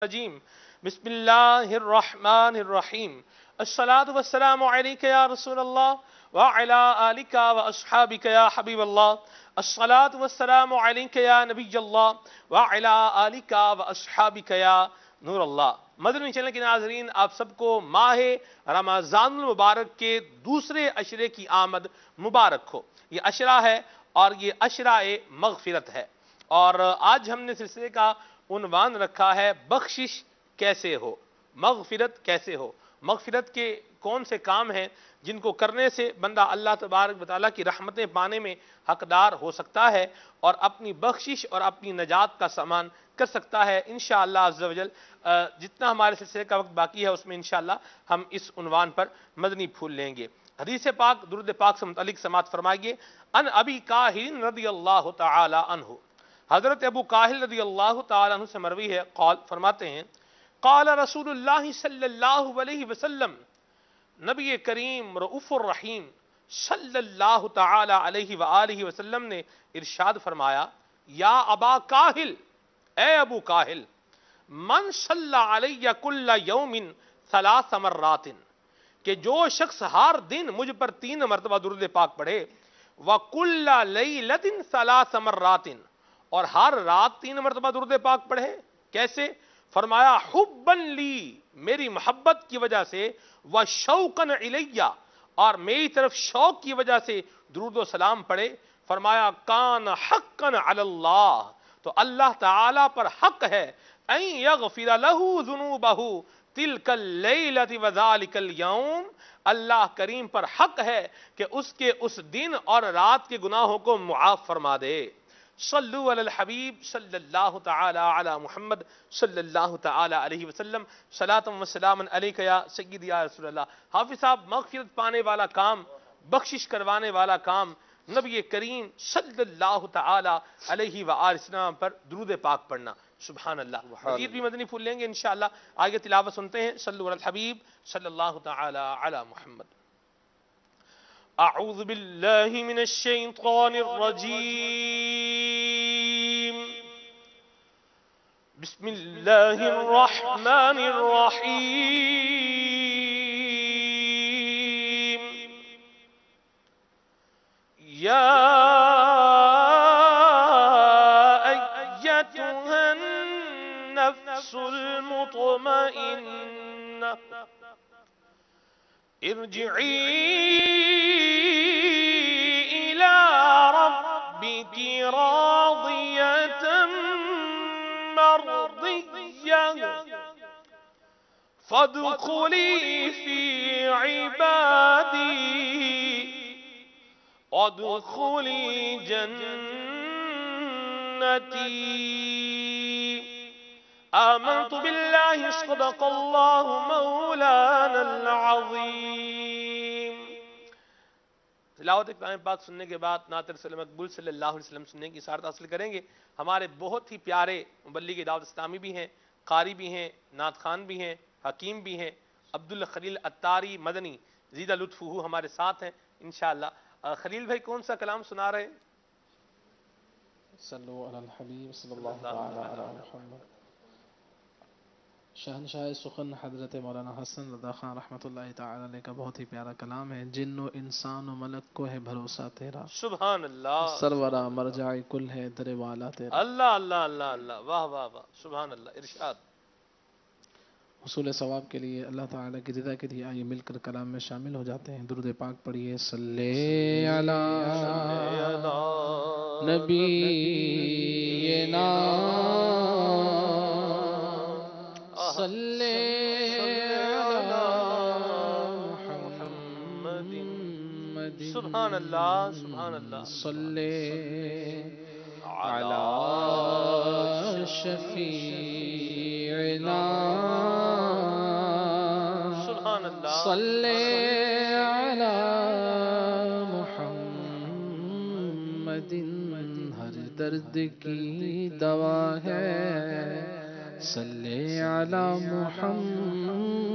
الرجيم بسم الله الرحمن الرحيم الصلاة والسلام عليك يا رسول الله وعلى آلك وأصحابك يا حبيب الله الصلاة والسلام عليك يا نبي الله وعلى آلك وأصحابك يا نور اللہ۔ مدنی چینل کے ناظرین، آپ سب کو ماہ رمضان المبارک کے دوسرے عشرے کی آمد مبارک ہو۔ یہ عشرہ ہے اور یہ عشرہ مغفرت ہے، اور آج ہم نے سلسلے کا عنوان رکھا ہے بخشش کیسے ہو، مغفرت کیسے ہو۔ مغفرت کے کون سے کام ہیں جن کو کرنے سے بندہ اللہ تبارک و تعالیٰ کی رحمتیں پانے میں حقدار ہو سکتا ہے اور اپنی بخشش اور اپنی نجات کا سامان کر سکتا ہے۔ انشاءاللہ عز و جل جتنا ہمارے سلسلے کا وقت باقی ہے اس میں انشاءاللہ ہم اس عنوان پر مدنی پھول لیں گے۔ حدیث پاک درود پاک سے متعلق سماعت فرمائیے۔ ان ابی کاہل رضی اللہ تعالی عنہ، حضرت ابو کاہل رضی اللہ تعالی عنہ سے مروی ہے، قال فرماتے ہیں قال رسول اللہ صلی اللہ علیہ وسلم، نبی کریم رؤوف الرحیم صلی اللہ تعالی علیہ وآلہ وسلم نے ارشاد فرمایا، یا ابا کاہل، اے ابو کاہل، من صلی علی کل یوم 3 مرات، کہ جو شخص ہر دن مجھ پر 3 مرتبہ درود پاک پڑھے، وَكُلَّ لَيْلَةٍ 3 مرات، اور ہر رات 3 مرتبہ درود پاک پڑھے۔ کیسے؟ فرمایا حباً لی، میری محبت کی وجہ سے، وشوقاً الیہ، اور میری طرف شوق کی وجہ سے درود و سلام پڑھے۔ فرمایا کان حقاً علی اللہ، تو اللہ تعالیٰ پر حق ہے ان یغفر لہ ذنوبہ تلک اللیلۃ وذالک اليوم، اللہ کریم پر حق ہے کہ اس کے اس دن اور رات کے گناہوں کو معاف فرما دے۔ صلو علی الحبیب صلی اللہ تعالی علی محمد صلی اللہ تعالی علیہ وسلم، صلاۃ و سلام علیک یا سیدی یا رسول اللہ۔ حافظ صاحب، مغفرت پانے والا کام، بخشش کروانے والا کام، نبی کریم صلی اللہ تعالی علیہ وآلہ وسلم پر درود پاک پڑھنا۔ سبحان اللہ۔ مزید بھی مدنی پھول لیں گے انشاءاللہ۔ آگے تلاوت سنتے ہیں۔ صلو علی الحبیب صلی اللہ تعالی علی محمد۔ اعوذ باللہ من الشیطان الرجیم، بسم اللہ الرحمن الرحیم۔ یا ایتها النفس المطمئنہ، ارجعی الى ربک راضیة مرضیہ، فادخلی فی عبادی وادخلی جنتی۔ آمنت باللہ صدق اللہ مولانا العظیم۔ تلاوت کلام پاک سننے کے بعد نعت رسول مقبول صلی اللہ علیہ وسلم سننے کی سعادت حاصل کریں گے۔ ہمارے بہت ہی پیارے مبلغ دعوت اسلامی بھی ہیں، قاری بھی ہیں، نعت خوان بھی ہیں، حکیم بھی ہیں، عبدالخلیل اتاری مدنی زیدہ لطفہ ہمارے ساتھ ہیں انشاءاللہ۔ خلیل بھائی کون سا کلام سنا رہے ہیں؟ صلو علی الحبیب صلی اللہ تعالی علی محمد۔ شہنشاہ سخن حضرت مولانا حسن رضا خان رحمۃ اللہ تعالی علیہ کا بہت ہی پیارا کلام ہے۔ جن و انسان و ملک کو ہے بھروسہ تیرا، سبحان اللہ، سرورہ مرجع کل ہے در والا تیرا۔ اللہ اللہ اللہ اللہ، واہ واہ واہ، سبحان اللہ۔ ارشاد۔ حصول ثواب کے لیے اللہ تعالیٰ کی رضا کے لیے آئیے مل کر کلام میں شامل ہو جاتے ہیں۔ درود پاک پڑھیے۔ صلی علی نبینا، صلی علی محمد، سبحان اللہ سبحان اللہ، صلی علی شفیعنا، سبحان اللہ، صلی علی محمد، ہر درد کی دوا ہے، صلی علی محمد،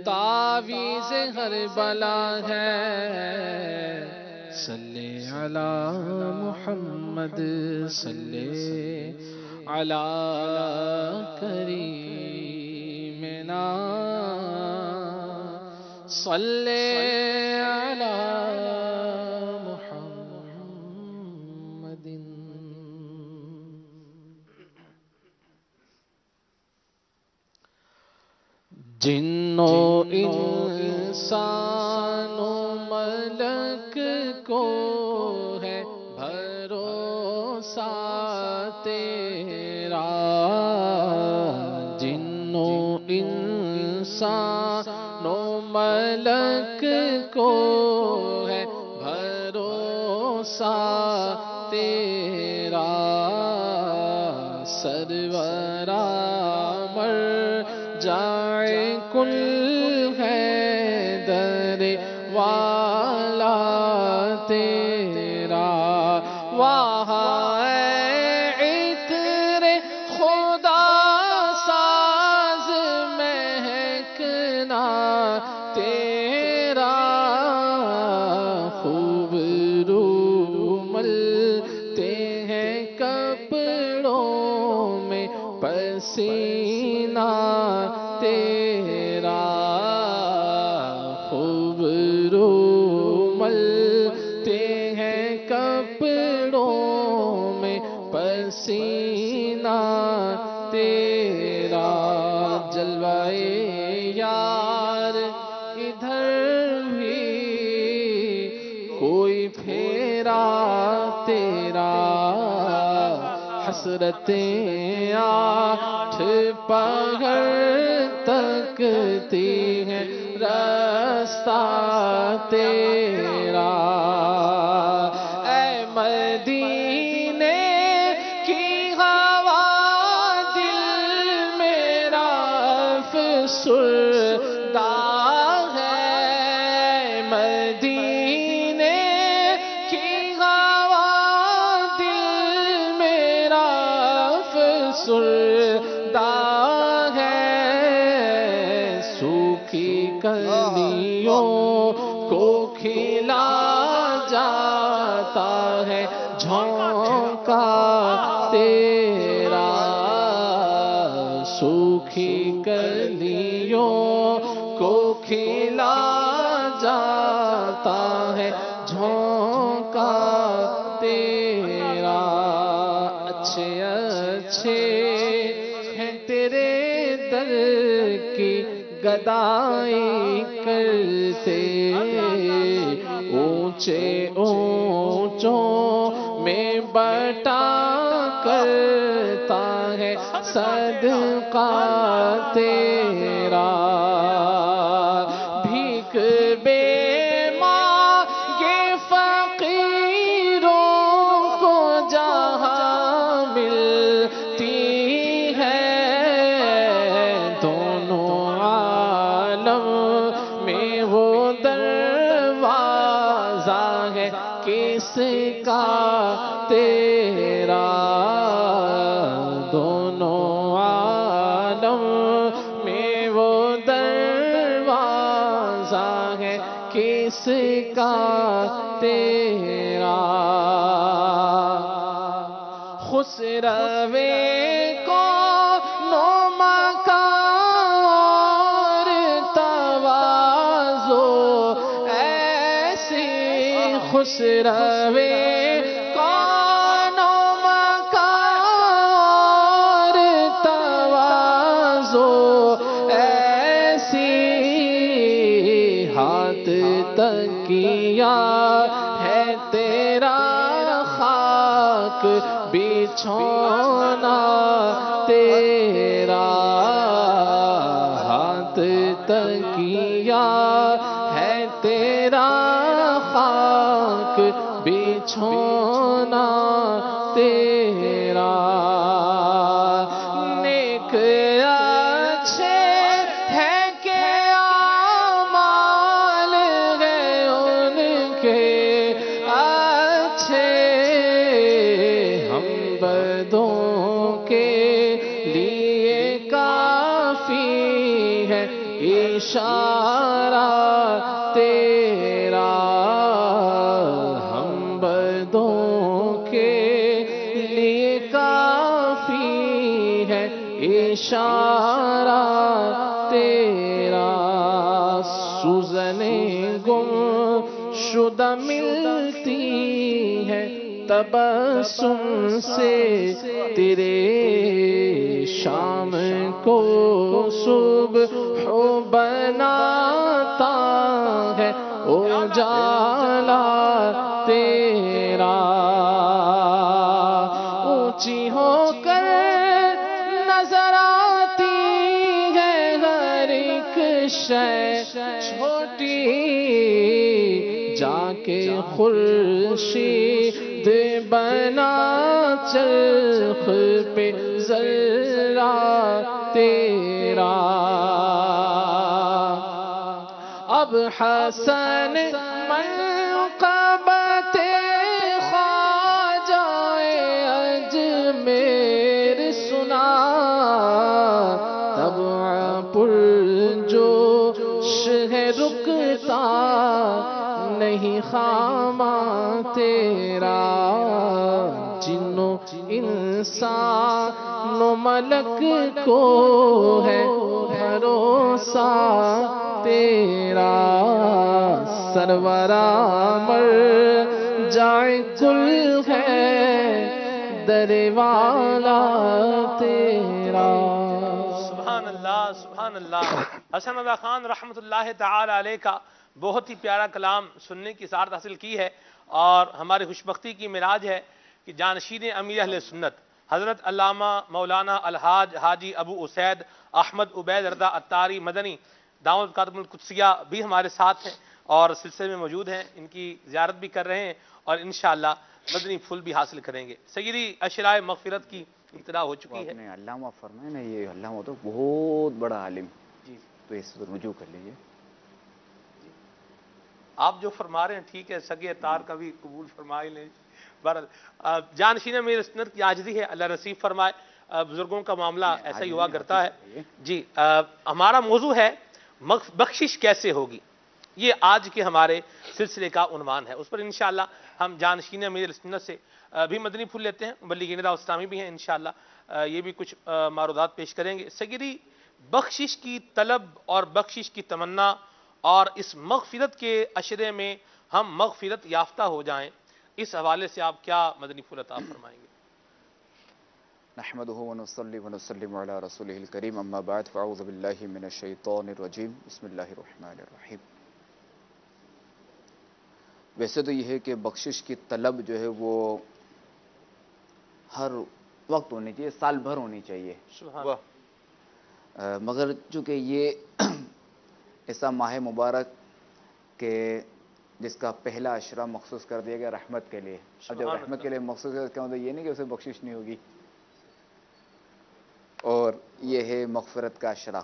تعویذ ہر بلا ہے، صلی علی محمد، صلی علی کریمنا صلی علی محمد. جن و انسان و ملک کو ہے بھروسہ تیرا، جن و انسان و ملک کو ہے بھروسہ تیرا، سرورا مر جائے کل ہے در والا تیرا، وہاں عطر خدا ساز مہکنا تیرا، خوب روملتے ہیں کپڑوں میں پسینہ تیرا، خوب روملتے ہیں کپڑوں میں پسینہ تیرا، جلوائے یار ادھر بھی کوئی پھیرا تیرا، حسرتیں آٹھ پہر تکتی ہیں راستہ تیرا، اے مدینے کی ہوا دل میرا افسردہ ہے، مدینے کی ہوا دل میرا افسردہ ہے، سوکھی کلیوں کو کھلا جاتا ہے جھونکا تیرا، سوکھی کلیوں کو کھلا جاتا ہے جھونکا تیرا، اچھے اچھے ہیں تیرے در کی گدائی کرتے، اونچے اونچوں میں بٹا کرتا ہے صدقہ تیرا، بھیک بے مانگے فقیروں کو جہاں ملتی ہے، دونوں عالم میں وہ دروازہ ہے کس کا تیرا، دونوں عالم میں وہ دروازہ ہے کس کا تیرا، خسروے کو نومکار تواضع ایسی، خسروے کو نومکار تواضع ایسی، ہاتھ تکیا ہے تیرا خاک بچھونا تیرا، ہاتھ تکیا ہے تیرا خاک بچھونا تیرا، نیک اچھے ہیں کہ اعمال ہیں ان کے اچھے، ہم بدوں کے لیے کافی ہے اشارہ تیرا، ہم بدوں کے لیے کافی اشارہ تیرا، سوزن گم شدہ ملتی ہے تبسم سے تیرے، شام کو صبح بناتا ہے اجالا تیرا، اونچی ہو کر نظر آتی ہے ہر ایک شے چھوٹی، جا کے خورشید بنا چرخ پہ ذرہ تیرا، اب حسن منقبت خواجہ اجمیر سنا، طبع پرجوش ہے رکتا نہیں خامہ تیرا، جنوں انسان و ملک کو ہے بھروسہ تیرا، سرورا مر جائے کل ہے در والا تیرا۔ سبحان اللہ، سبحان اللہ۔ حسن رضا خان رحمۃ اللہ تعالی علیہ کا بہت ہی پیارا کلام سننے کی سعادت حاصل کی ہے، اور ہماری خوشبختی کی معراج ہے کہ جانشین امیر اہل سنت حضرت علامہ مولانا الحاج حاجی ابو اسید احمد عبید رضا عطاری مدنی دامت برکاتہم القدسیہ بھی ہمارے ساتھ ہیں اور سلسلے میں موجود ہیں، ان کی زیارت بھی کر رہے ہیں اور انشاءاللہ مدنی پھول بھی حاصل کریں گے۔ سیدی اشرائے مغفرت کی ابتدا ہو چکی ہے۔ علامہ فرمائے نا، یہ علامہ تو بہت بڑا عالم، جی تو اس پر رجوع کر لیجیے۔ آپ جو فرما رہے ہیں ٹھیک ہے، سگے اتار کا بھی قبول فرما ہی لیں۔ بہرحال جانشین امیر سنت کی عاجزی ہے، اللہ نصیب فرمائے۔ بزرگوں کا معاملہ ایسا ہی ہوا کرتا ہے۔ جی ہمارا موضوع ہے بخشش کیسے ہوگی، یہ آج کے ہمارے سلسلے کا عنوان ہے۔ اس پر انشاءاللہ ہم جانشین امیر سنت سے بھی مدنی پھول لیتے ہیں، مبلغین دعوت اسلامی بھی ہیں، انشاءاللہ یہ بھی کچھ معروضات پیش کریں گے۔ سیدی بخشش کی طلب اور بخشش کی تمنا اور اس مغفرت کے عشرے میں ہم مغفرت یافتہ ہو جائیں، اس حوالے سے آپ کیا مدنی پھول عطا فرمائیں گے؟ نحمدہ ونصلی ونسلم علی رسولہ الکریم، اما بعد فاعوذ باللہ من الشیطان الرجیم، بسم اللہ الرحمن الرحیم۔ ویسے تو یہ ہے کہ بخشش کی طلب جو ہے وہ ہر وقت ہونی چاہیے، سال بھر ہونی چاہیے، سبحان مگر چونکہ یہ ایسا ماہ مبارک کہ جس کا پہلا عشرہ مخصوص کر دیا گیا رحمت کے لیے، اب جب رحمت کے لیے مخصوص ہے اس کا مطلب یہ نہیں کہ اسے بخشش نہیں ہوگی، اور یہ ہے مغفرت کا عشرہ۔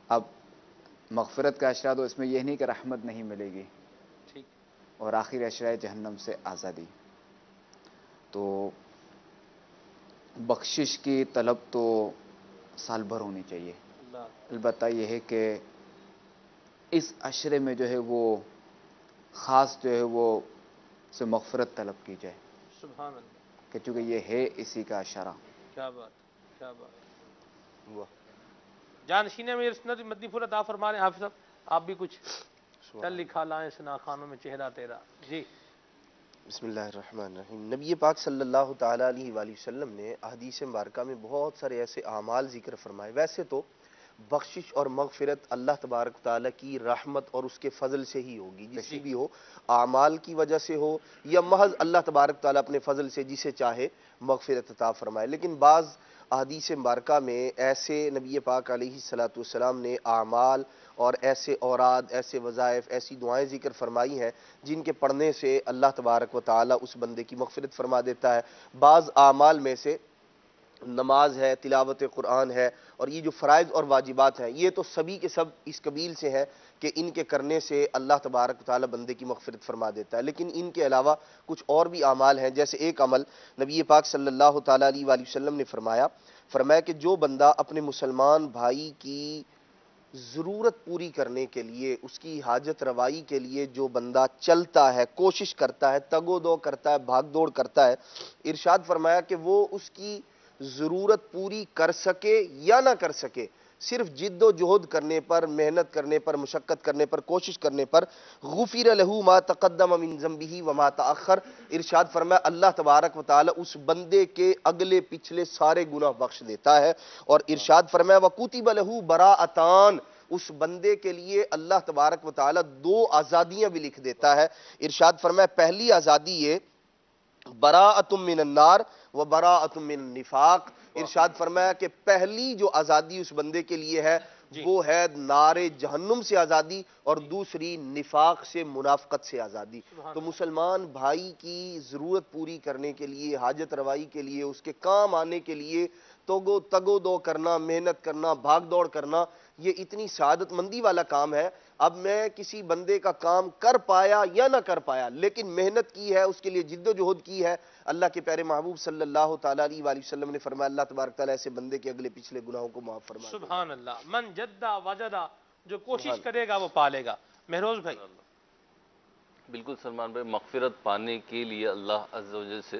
اب مغفرت کا عشرہ تو اس میں یہ نہیں کہ رحمت نہیں ملے گی، ٹھیک، اور آخر عشرہ جہنم سے آزادی، تو بخشش کی طلب تو سال بھر ہونی چاہیے۔ اللہ البتہ یہ ہے کہ اس عشرے میں جو ہے وہ خاص جو ہے وہ سے مغفرت طلب کی جائے، سبحان اللہ، کہ چونکہ یہ ہے اسی کا اشارہ۔ کیا بات، کیا بات۔ جانشین امیر سنت مدنی پھول عطا فرما رہے ہیں حافظ صاحب، آپ بھی کچھ چل لکھا لائیں سنا خانوں میں چہرہ تیرا۔ جی بسم اللہ الرحمن الرحیم۔ نبی پاک صلی اللہ تعالیٰ علیہ وآلہ وسلم نے احادیث مبارکہ میں بہت سارے ایسے اعمال ذکر فرمائے۔ ویسے تو بخشش اور مغفرت اللہ تبارک تعالیٰ کی رحمت اور اس کے فضل سے ہی ہوگی، جسی بھی ہو، اعمال کی وجہ سے ہو یا محض اللہ تبارک تعالیٰ اپنے فضل سے جسے چاہے مغفرت عطا فرمائے۔ لیکن بعض احادیث مبارکہ میں ایسے نبی پاک علیہ الصلوۃ والسلام نے اعمال اور ایسے اوراد، ایسے وظائف، ایسی دعائیں ذکر فرمائی ہیں جن کے پڑھنے سے اللہ تبارک و تعالیٰ اس بندے کی مغفرت فرما دیتا ہے۔ بعض اعمال میں سے نماز ہے، تلاوت قرآن ہے، اور یہ جو فرائض اور واجبات ہیں یہ تو سبھی کے سب اس قبیل سے ہیں کہ ان کے کرنے سے اللہ تبارک و تعالیٰ بندے کی مغفرت فرما دیتا ہے۔ لیکن ان کے علاوہ کچھ اور بھی اعمال ہیں، جیسے ایک عمل نبی پاک صلی اللہ تعالیٰ علیہ وآلہ وسلم نے فرمایا کہ جو بندہ اپنے مسلمان بھائی کی ضرورت پوری کرنے کے لیے، اس کی حاجت روائی کے لیے جو بندہ چلتا ہے، کوشش کرتا ہے، تگ و دو کرتا ہے، بھاگ دوڑ کرتا ہے، ارشاد فرمایا کہ وہ اس کی ضرورت پوری کر سکے یا نہ کر سکے، صرف جد و جہد کرنے پر، محنت کرنے پر، مشقت کرنے پر، کوشش کرنے پر، غفر لہ ما تقدم من ذنبہ وما تاخر، ارشاد فرمایا اللہ تبارک و تعالی اس بندے کے اگلے پچھلے سارے گناہ بخش دیتا ہے، اور ارشاد فرمایا وکتب لہ براءتان، اس بندے کے لیے اللہ تبارک و تعالی 2 آزادیاں بھی لکھ دیتا ہے۔ ارشاد فرمایا پہلی آزادی یہ براءۃ من النار و براءۃ من النفاق، ارشاد فرمایا کہ پہلی جو آزادی اس بندے کے لیے ہے وہ ہے نار جہنم سے آزادی، اور دوسری نفاق سے، منافقت سے آزادی۔ تو مسلمان بھائی کی ضرورت پوری کرنے کے لیے، حاجت روائی کے لیے، اس کے کام آنے کے لیے تگو دو کرنا، محنت کرنا، بھاگ دوڑ کرنا، یہ اتنی سعادت مندی والا کام ہے۔ اب میں کسی بندے کا کام کر پایا یا نہ کر پایا، لیکن محنت کی ہے، اس کے لیے جد و جہد کی ہے، اللہ کے پیارے محبوب صلی اللہ تعالیٰ علیہ وآلہ وسلم نے فرمایا اللہ تبارک تعالیٰ ایسے بندے کے اگلے پچھلے گناہوں کو معاف فرما دے گا۔ سبحان اللہ، من جدہ وجدہ، جو کوشش کرے گا وہ پالے گا۔ مہروز بھائی بالکل سلمان بھائی، مغفرت پانے کے لیے اللہ عز و جل سے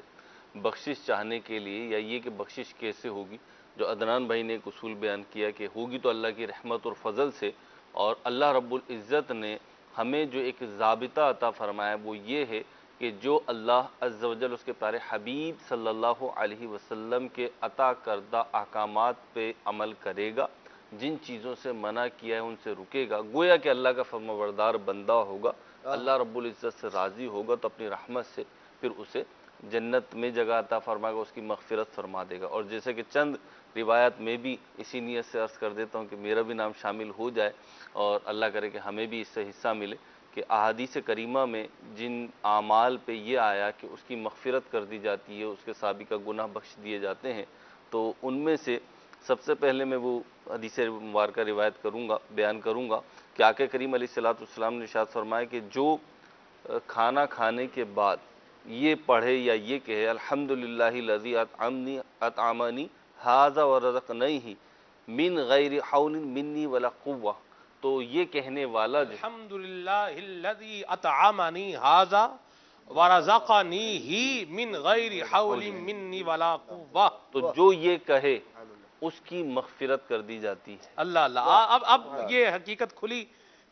بخشش چاہنے کے لیے، یا یہ کہ بخشش کیسے ہوگی، جو عدنان بھائی نے ایک اصول بیان کیا کہ ہوگی تو اللہ کی رحمت اور فضل سے، اور اللہ رب العزت نے ہمیں جو ایک ضابطہ عطا فرمایا وہ یہ ہے کہ جو اللہ عز و جل اس کے پیارے حبیب صلی اللہ علیہ وسلم کے عطا کردہ احکامات پہ عمل کرے گا، جن چیزوں سے منع کیا ہے ان سے رکے گا، گویا کہ اللہ کا فرمانبردار بندہ ہوگا، اللہ رب العزت سے راضی ہوگا، تو اپنی رحمت سے پھر اسے جنت میں جگہ عطا فرمائے گا، اس کی مغفرت فرما دے گا۔ اور جیسے کہ چند روایت میں بھی اسی نیت سے عرض کر دیتا ہوں کہ میرا بھی نام شامل ہو جائے، اور اللہ کرے کہ ہمیں بھی اس سے حصہ ملے، کہ احادیث کریمہ میں جن اعمال پہ یہ آیا کہ اس کی مغفرت کر دی جاتی ہے، اس کے سابقہ گناہ بخش دیے جاتے ہیں، تو ان میں سے سب سے پہلے میں وہ حدیث مبارکہ روایت کروں گا، بیان کروں گا کہ آقا کریم علیہ السلام نے ارشاد فرمایا کہ جو کھانا کھانے کے بعد یہ پڑھے یا یہ کہے الحمدللہ الذی اطعمنی ھذا ورزقنیہ من غیر حول منی ولا قوہ، تو یہ کہنے والا جو الحمدللہ الذی اطعمنی ھذا ورزقنیہ من غیر حول منی ولا قوہ، تو جو یہ کہے اس کی مغفرت کر دی جاتی ہے۔ اللہ اللہ، اب یہ حقیقت کھلی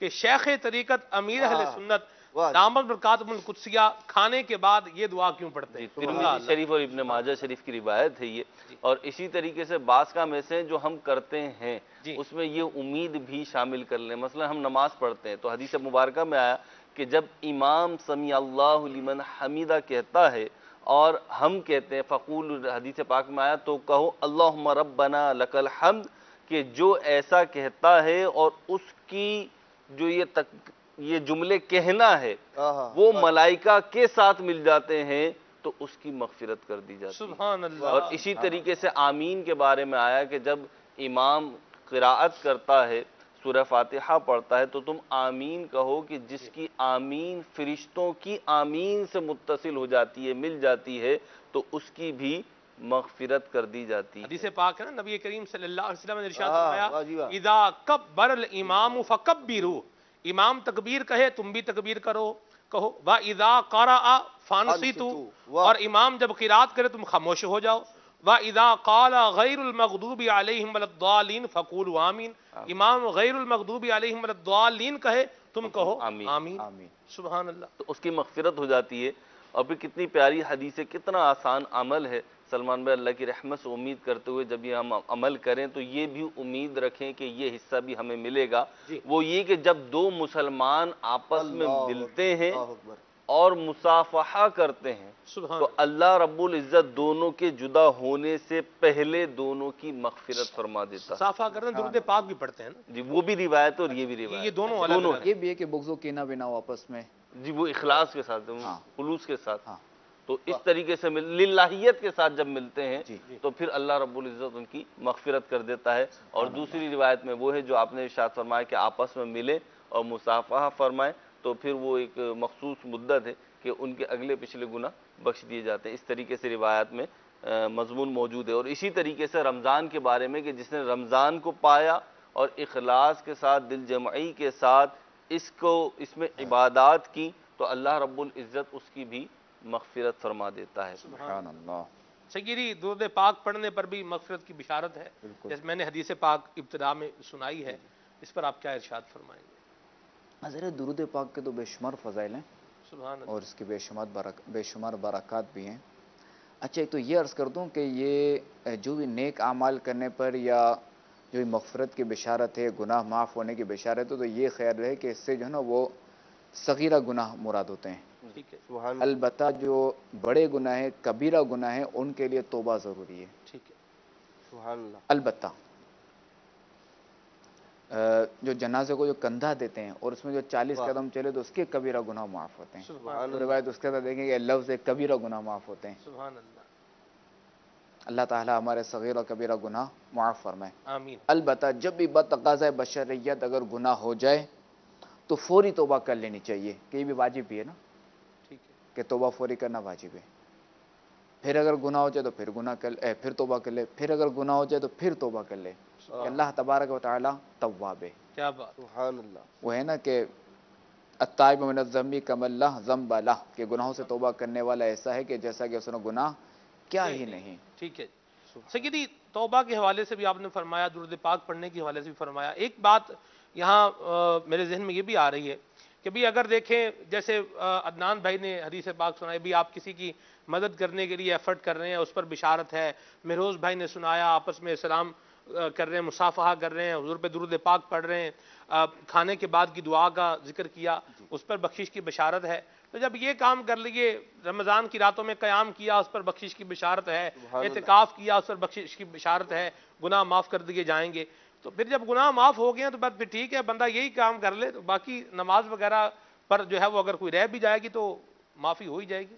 کہ شیخ طریقت امیر اہل سنت دامت برکاتہم القدسیہ کھانے کے بعد یہ دعا کیوں پڑھتے ہیں؟ ترمذی شریف اور ابن ماجہ شریف کی روایت ہے یہ، اور اسی طریقے سے بعض کام ایسے ہیں جو ہم کرتے ہیں اس میں یہ امید بھی شامل کر لیں۔ مثلا ہم نماز پڑھتے ہیں تو حدیث مبارکہ میں آیا کہ جب امام سمیع اللہ لمن حمیدہ کہتا ہے اور ہم کہتے ہیں فقول، حدیث پاک میں آیا تو کہو اللہم ربنا لک الحمد، کہ جو ایسا کہتا ہے اور اس کی جو یہ جملے کہنا ہے وہ ملائکہ کے ساتھ مل جاتے ہیں تو اس کی مغفرت کر دی جاتی ہے۔ سبحان اللہ۔ اور اسی طریقے سے آمین کے بارے میں آیا کہ جب امام قراءت کرتا ہے، سورہ فاتحہ پڑھتا ہے، تو تم آمین کہو کہ جس کی آمین فرشتوں کی آمین سے متصل ہو جاتی ہے، مل جاتی ہے، تو اس کی بھی مغفرت کر دی جاتی ہے۔ حدیث پاک ہے نا، نبی کریم صلی اللہ علیہ وسلم نے ارشاد فرمایا اذا کبر الامام فکبروا، امام تکبیر کہے تم بھی تکبیر کہو، وَإِذَا قَرَأَ فَانصِتُوا، اور امام جب قرات کرے تم خاموش ہو جاؤ، وَإِذَا قَالَ غَيْرُ الْمَغْضُوبِ عَلَيْهِمْ وَلَا الضَّالِّينَ فَقُولُوا آمین، امام غیر المغضوب علیہم ولا الضالین کہے تم کہو آمین۔ سبحان اللہ، تو اس کی مغفرت ہو جاتی ہے۔ اور پھر کتنی پیاری حدیث ہے، کتنا آسان عمل ہے سلمان بھائی، اللہ کی رحمت سے امید کرتے ہوئے جب یہ ہم عمل کریں تو یہ بھی امید رکھیں کہ یہ حصہ بھی ہمیں ملے گا، وہ یہ کہ جب دو مسلمان آپس میں ملتے ہیں اور مصافحہ کرتے ہیں تو اللہ رب العزت دونوں کے جدا ہونے سے پہلے دونوں کی مغفرت فرما دیتا ہے۔ صافحہ کرنا درود پاک بھی پڑھتے ہیں نا جی، وہ بھی روایت اور یہ بھی روایت، یہ دونوں الگ الگ، یہ بھی ہے کہ بغض و کینہ بنا ہو آپس میں، جی وہ اخلاص کے ساتھ، خلوص کے ساتھ، تو اس طریقے سے للہیت کے ساتھ جب ملتے ہیں تو پھر اللہ رب العزت ان کی مغفرت کر دیتا ہے۔ اور دوسری روایت میں وہ ہے جو آپ نے ارشاد فرمایا کہ آپس میں ملے اور مصافحہ فرمائے تو پھر وہ ایک مخصوص مدت ہے کہ ان کے اگلے پچھلے گناہ بخش دیے جاتے ہیں۔ اس طریقے سے روایات میں مضمون موجود ہے۔ اور اسی طریقے سے رمضان کے بارے میں کہ جس نے رمضان کو پایا اور اخلاص کے ساتھ، دل جمعی کے ساتھ اس میں عبادات کی تو اللہ رب العزت اس کی بھی مغفرت فرما دیتا ہے۔ سبحان اللہ۔ سیدی درود پاک پڑھنے پر بھی مغفرت کی بشارت ہے، جیسے میں نے حدیث پاک ابتدا میں سنائی ہے، اس پر آپ کیا ارشاد فرمائیں گے؟ حضرت درود پاک کے تو بے شمار فضائل ہیں سبحان اللہ، اور اس کی بے شمار برکات بھی ہیں۔ اچھا، ایک تو یہ عرض کر دوں کہ یہ جو بھی نیک اعمال کرنے پر یا جو بھی مغفرت کی بشارت ہے، گناہ معاف ہونے کی بشارت ہے، تو یہ خیال ہے کہ اس سے جو ہے نا وہ صغیرہ گناہ مراد ہوتے ہیں۔ ٹھیک ہے، سبحان اللہ، البتہ جو بڑے گناہ ہیں، کبیرہ گناہ ہیں، ان کے لیے توبہ ضروری ہے۔ ٹھیک ہے، سبحان اللہ، البتہ جو جنازے کو جو کندھا دیتے ہیں اور اس میں جو 40 قدم چلے تو اس کے کبیرہ گناہ معاف ہوتے ہیں۔ سبحان تو روایت اس کے اندر دیکھیں کہ لفظ کبیرہ گناہ معاف ہوتے ہیں۔ سبحان اللہ، اللہ تعالیٰ ہمارے صغیر و کبیرہ گناہ معاف فرمائے۔ آمین، البتہ جب بھی بتقاضۂ بشریت اگر گناہ ہو جائے تو فوری توبہ کر لینی چاہیے، کہ یہ بھی واجب بھی ہے نا، ٹھیک ہے، کہ توبہ فوری کرنا واجب ہے۔ پھر اگر گناہ ہو جائے تو پھر توبہ کر لے، پھر اگر گناہ ہو جائے تو پھر توبہ کر لے، کہ اللہ تبارک و تعالیٰ تواب ہے۔ کیا بات، سبحان اللہ، وہ ہے نا کہ التائب من الذنب کما اللہ ذنب لہ، کہ گناہوں سے توبہ کرنے والا ایسا ہے کہ جیسا کہ اس نے گناہ کیا ہی نہیں۔ ٹھیک ہے۔ سیدی توبہ کے حوالے سے بھی آپ نے فرمایا، درود پاک پڑھنے کے حوالے سے بھی فرمایا۔ ایک بات یہاں میرے ذہن میں یہ بھی آ رہی ہے کہ بھی اگر دیکھیں جیسے عدنان بھائی نے حدیث پاک سنائی، بھی آپ کسی کی مدد کرنے کے لیے ایفرٹ کر رہے ہیں، اس پر بشارت ہے۔ مہروز بھائی نے سنایا، آپس میں سلام کر رہے ہیں، مصافحہ کر رہے ہیں، حضور پہ درود پاک پڑھ رہے ہیں، کھانے کے بعد کی دعا کا ذکر کیا، اس پر بخشش کی بشارت ہے۔ تو جب یہ کام کر لیے، رمضان کی راتوں میں قیام کیا، اس پر بخشش کی بشارت ہے، اعتکاف کیا، اس پر بخشش کی بشارت ہے، گناہ معاف کر دیے جائیں گے۔ تو پھر جب گناہ معاف ہو گئے ہیں تو بات پھر ٹھیک ہے، بندہ یہی کام کر لے، تو باقی نماز وغیرہ پر جو ہے وہ اگر کوئی رہ بھی جائے گی تو معافی ہو ہی جائے گی۔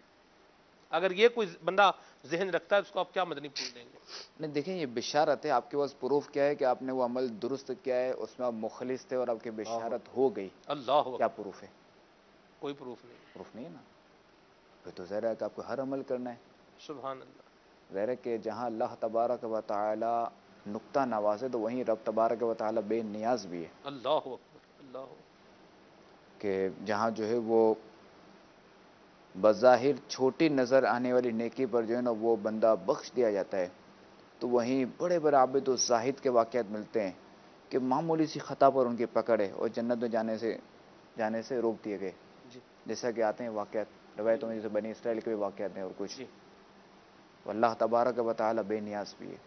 اگر یہ کوئی بندہ ذہن رکھتا ہے اس کو آپ کیا مدنی پھول دیں گے؟ نہیں، دیکھیں یہ بشارت ہے، آپ کے پاس پروف کیا ہے کہ آپ نے وہ عمل درست کیا ہے، اس میں آپ مخلص تھے اور آپ کی بشارت ہو گئی، اللہ کیا پروف ہے؟ کوئی پروف نہیں۔ پروف نہیں ہے نا، پھر تو ظاہر ہے کہ آپ کو ہر عمل کرنا ہے۔ سبحان اللہ، ظاہر ہے کہ جہاں اللہ تبارک و تعالی نقطہ نواز ہے تو وہیں رب تبارک و تعالی بے نیاز بھی ہے، اللہ اکبر، اللہ اکبر، کہ جہاں جو ہے وہ بظاہر چھوٹی نظر آنے والی نیکی پر جو ہے نا وہ بندہ بخش دیا جاتا ہے، تو وہیں بڑے بڑے عابد و زاہد کے واقعات ملتے ہیں کہ معمولی سی خطا پر ان کی پکڑ ہے اور جنت میں جانے سے روک دیے گئے، جی جیسا کہ آتے ہیں واقعات روایتوں میں، جیسے بنی اسرائیل کے بھی واقعات ہیں اور کچھ۔ جی، اللہ تبارک و تعالی بے نیاز بھی ہے،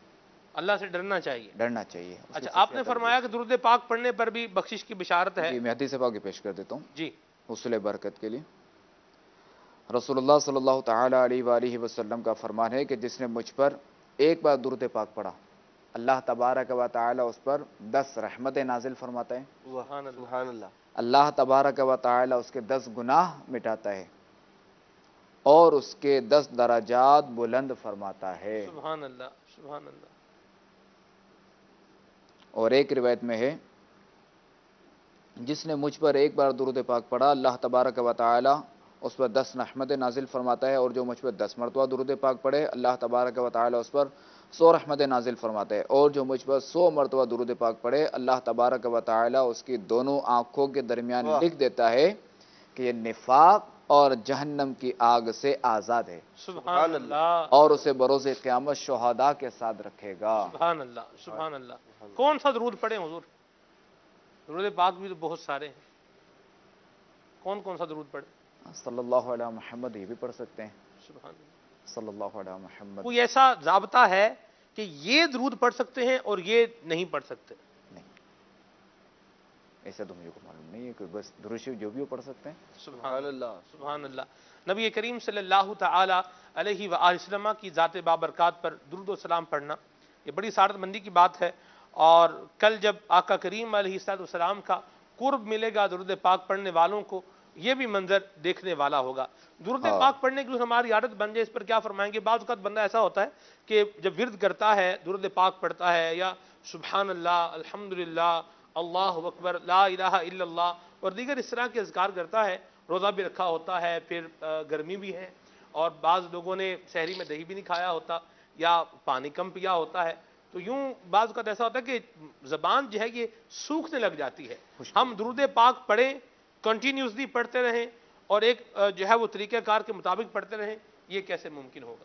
اللہ سے ڈرنا چاہیے۔ ڈرنا چاہیے۔ اس کی اچھا، آپ نے فرمایا کہ درود پاک پڑھنے پر بھی بخشش کی بشارت ہے۔ جی، میں حدیث پاک پیش کر دیتا ہوں جی، حصول برکت کے لیے۔ رسول اللہ صلی اللہ تعالی علیہ وآلہ وسلم کا فرمان ہے کہ جس نے مجھ پر ایک بار درود پاک پڑھا، اللہ تبارک و تعالی اس پر 10 رحمتیں نازل فرماتا ہے، سبحان اللہ، سبحان اللہ، اللہ تبارک و تعالی اس کے 10 گناہ مٹاتا ہے اور اس کے 10 درجات بلند فرماتا ہے۔ سبحان اللہ، سبحان اللہ، اور ایک روایت میں ہے جس نے مجھ پر ایک بار درود پاک پڑھا، اللہ تبارک و تعالی اس پر 10 رحمتیں نازل فرماتا ہے، اور جو مجھ پر 10 مرتبہ درود پاک پڑھے اللہ تبارک و تعالی اس پر 100 رحمتیں نازل فرماتا ہے، اور جو مجھ پر 100 مرتبہ درود پاک پڑھے اللہ تبارک و تعالی اس کی دونوں آنکھوں کے درمیان لکھ دیتا ہے کہ یہ نفاق اور جہنم کی آگ سے آزاد ہے، سبحان اللہ، اور اسے بروز قیامت شہداء کے ساتھ رکھے گا۔ سبحان اللہ، سبحان اللہ۔ کون سا درود پڑھیں حضور؟ درود پاک بھی تو بہت سارے ہیں، کون کون سا درود پڑھیں؟ صلی اللہ علیہ محمد یہ بھی پڑھ سکتے ہیں، سبحان اللہ۔ صلی اللہ علیہ محمد کوئی ایسا ضابطہ ہے کہ یہ درود پڑھ سکتے ہیں اور یہ نہیں پڑھ سکتے؟ نہیں، ایسا تو مجھے کو معلوم نہیں ہے کہ بس درود شریف جو بھی وہ پڑھ سکتے ہیں۔ سبحان اللہ، سبحان اللہ۔ نبی کریم صلی اللہ تعالی علیہ وآلہ وسلم کی ذات بابرکات پر درود و سلام پڑھنا یہ بڑی سعادت مندی کی بات ہے، اور کل جب آقا کریم علیہ السلام کا قرب ملے گا درود پاک پڑھنے والوں کو، یہ بھی منظر دیکھنے والا ہوگا۔ درود پاک پڑھنے کی ہماری عادت بن جائے، اس پر کیا فرمائیں گے؟ بعض اوقات بندہ ایسا ہوتا ہے کہ جب ورد کرتا ہے، درود پاک پڑھتا ہے، یا سبحان اللہ، الحمدللہ، اللہ اکبر، لا الہ الا اللہ اور دیگر اس طرح کے اذکار کرتا ہے، روزہ بھی رکھا ہوتا ہے، پھر گرمی بھی ہے، اور بعض لوگوں نے سحری میں دہی بھی نہیں کھایا ہوتا یا پانی کم پیا ہوتا ہے، تو یوں بعض اوقات ایسا ہوتا ہے کہ زبان جو ہے یہ سوکھنے لگ جاتی ہے۔ ہم درود پاک پڑھیں، کنٹینیوسلی پڑھتے رہیں اور ایک جو ہے وہ طریقہ کار کے مطابق پڑھتے رہیں، یہ کیسے ممکن ہوگا؟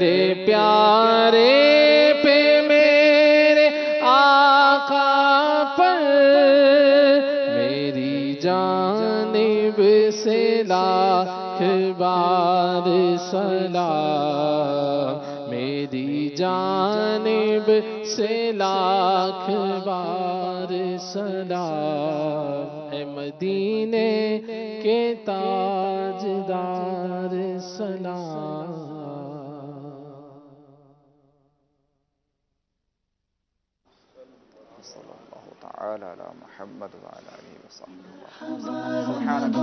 میرے پیارے پہ میرے آقا پر میری جانب سے لاکھ بار سلام، میری جانب سے لاکھ بار سلام، اے مدینے کے تاجدار سلام۔ صلی اللہ تعالی علی محمد وعلی آلہ وصحبہ۔ سبحانک